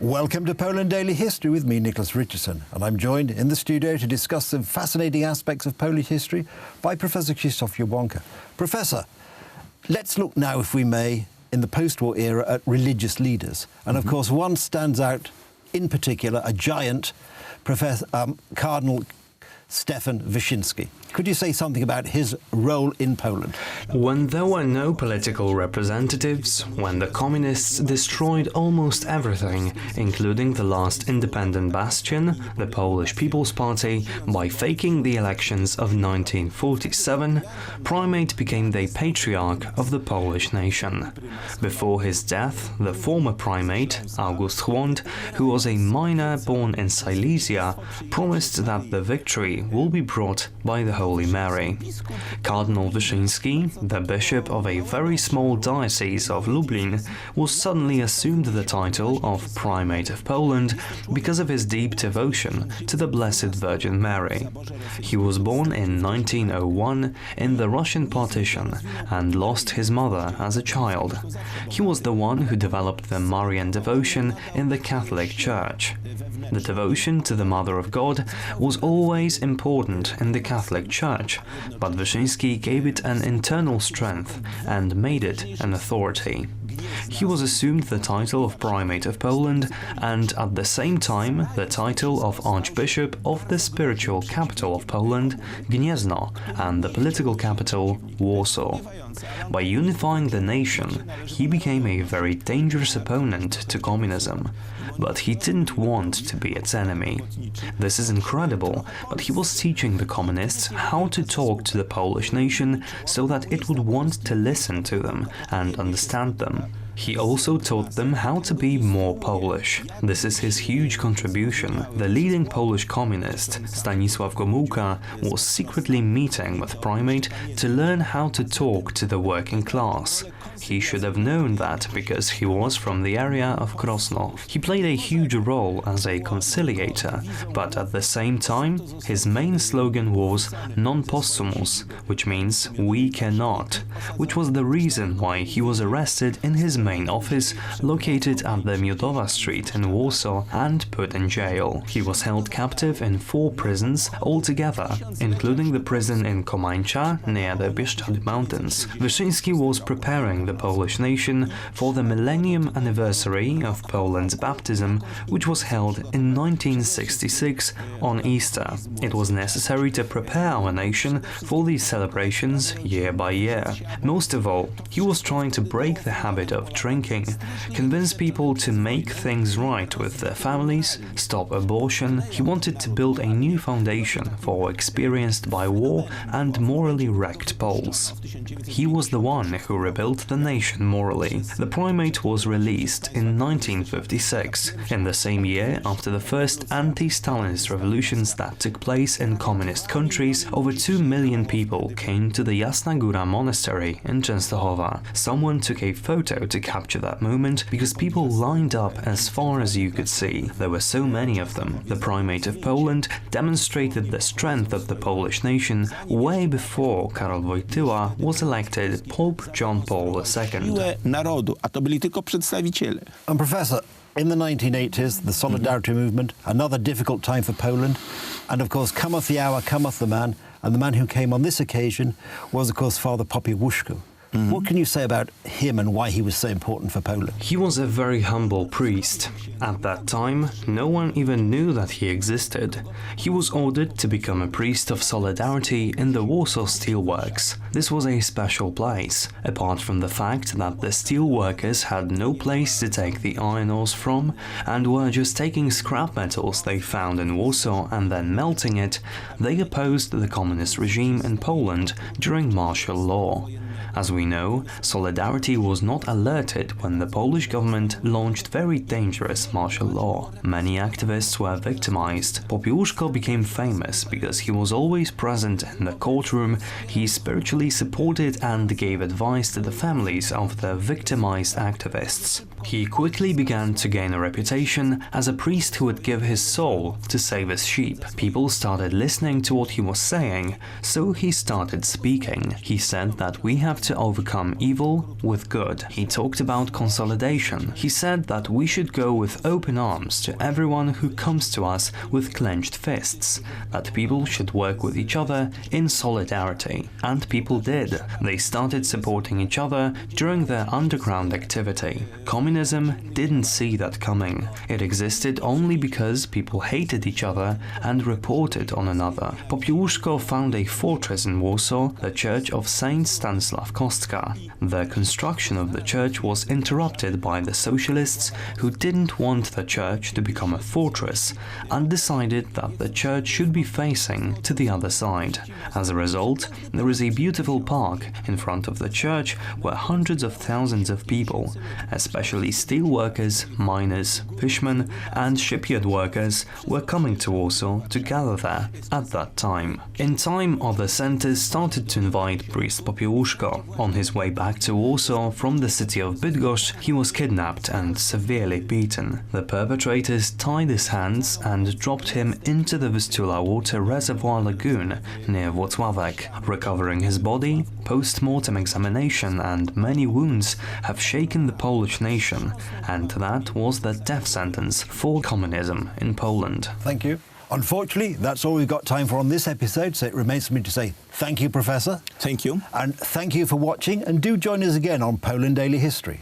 Welcome to Poland Daily History with me, Nicholas Richardson, and I'm joined in the studio to discuss some fascinating aspects of Polish history by Professor Krzysztof Jabłonka. Professor, let's look now, if we may, in the post-war era at religious leaders. And of course, one stands out in particular, a giant, Cardinal Stefan Wyszyński. Could you say something about his role in Poland? When there were no political representatives, when the communists destroyed almost everything, including the last independent bastion, the Polish People's Party, by faking the elections of 1947, Primate became the patriarch of the Polish nation. Before his death, the former Primate, August Chłąd, who was a miner born in Silesia, promised that the victory will be brought by the Holy Mary. Cardinal Wyszyński, the bishop of a very small diocese of Lublin, was suddenly assumed the title of Primate of Poland because of his deep devotion to the Blessed Virgin Mary. He was born in 1901 in the Russian partition and lost his mother as a child. He was the one who developed the Marian devotion in the Catholic Church. The devotion to the Mother of God was always important in the Catholic Church, but Wyszyński gave it an internal strength and made it an authority. He was assumed the title of Primate of Poland and at the same time the title of Archbishop of the spiritual capital of Poland, Gniezno, and the political capital, Warsaw. By unifying the nation, he became a very dangerous opponent to communism. But he didn't want to be its enemy. This is incredible, but he was teaching the communists how to talk to the Polish nation so that it would want to listen to them and understand them. He also taught them how to be more Polish. This is his huge contribution. The leading Polish communist, Stanisław Gomułka, was secretly meeting with Primate to learn how to talk to the working class. He should have known that because he was from the area of Krosno. He played a huge role as a conciliator, but at the same time, his main slogan was non possumus, which means we cannot, which was the reason why he was arrested in his main office located at the Miodowa Street in Warsaw and put in jail. He was held captive in 4 prisons altogether, including the prison in Komańcza near the Bieszczady Mountains. Wyszyński was preparing the Polish nation for the millennium anniversary of Poland's baptism, which was held in 1966 on Easter. It was necessary to prepare our nation for these celebrations year by year. Most of all, he was trying to break the habit of drinking, convince people to make things right with their families, stop abortion. He wanted to build a new foundation for experienced by war and morally wrecked Poles. He was the one who rebuilt the nation morally. The Primate was released in 1956, in the same year after the first anti-Stalinist revolutions that took place in communist countries. Over 2 million people came to the Jasna Góra monastery in Częstochowa. Someone took a photo to capture that moment because people lined up as far as you could see. There were so many of them. The Primate of Poland demonstrated the strength of the Polish nation way before Karol Wojtyła was elected Pope John Paul II. And Professor, in the 1980s, the Solidarity movement, another difficult time for Poland, and of course cometh the hour, cometh the man, and the man who came on this occasion was of course Father Popiełuszko. What can you say about him and why he was so important for Poland? He was a very humble priest. At that time, no one even knew that he existed. He was ordered to become a priest of solidarity in the Warsaw Steelworks. This was a special place, apart from the fact that the steel workers had no place to take the iron ores from and were just taking scrap metals they found in Warsaw and then melting it. They opposed the communist regime in Poland during martial law. As we know, Solidarity was not alerted when the Polish government launched very dangerous martial law. Many activists were victimized. Popiełuszko became famous because he was always present in the courtroom. He spiritually supported and gave advice to the families of the victimized activists. He quickly began to gain a reputation as a priest who would give his soul to save his sheep. People started listening to what he was saying, so he started speaking. He said that we have to overcome evil with good. He talked about consolidation. He said that we should go with open arms to everyone who comes to us with clenched fists, that people should work with each other in solidarity. And people did. They started supporting each other during their underground activity. Communism didn't see that coming. It existed only because people hated each other and reported on another. Popiełuszko found a fortress in Warsaw, the Church of Saint Stanislaw Kostka. The construction of the church was interrupted by the socialists, who didn't want the church to become a fortress and decided that the church should be facing to the other side. As a result, there is a beautiful park in front of the church where hundreds of thousands of people, especially steel workers, miners, fishermen and shipyard workers, were coming to Warsaw to gather there at that time. In time, other centers started to invite priest Popiełuszko. On his way back to Warsaw from the city of Bydgoszcz, he was kidnapped and severely beaten. The perpetrators tied his hands and dropped him into the Vistula water reservoir lagoon near Włocławek. Recovering his body, post-mortem examination and many wounds have shaken the Polish nation, and that was the death sentence for communism in Poland. Thank you. Unfortunately, that's all we've got time for on this episode, so it remains for me to say thank you, Professor. Thank you. And thank you for watching, and do join us again on Poland Daily History.